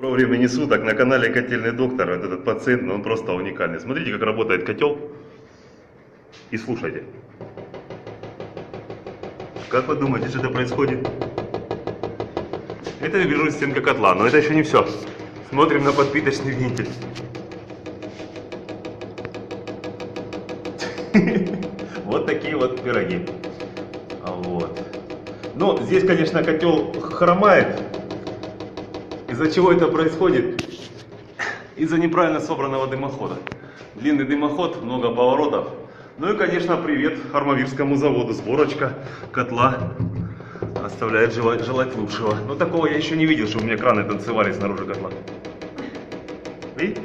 Про времени суток на канале Котельный доктор. Вот этот пациент, он просто уникальный. Смотрите, как работает котел. И слушайте. Как вы думаете, что это происходит? Это я вижу стенка котла, но это еще не все. Смотрим на подпиточный вентиль. Вот такие вот пироги. Вот. Ну, здесь, конечно, котел хромает. Из-за чего это происходит? Из-за неправильно собранного дымохода. Длинный дымоход, много поворотов. Ну и, конечно, привет Армавирскому заводу. Сборочка котла оставляет желать лучшего. Но такого я еще не видел, чтобы у меня краны танцевали снаружи котла. Видите?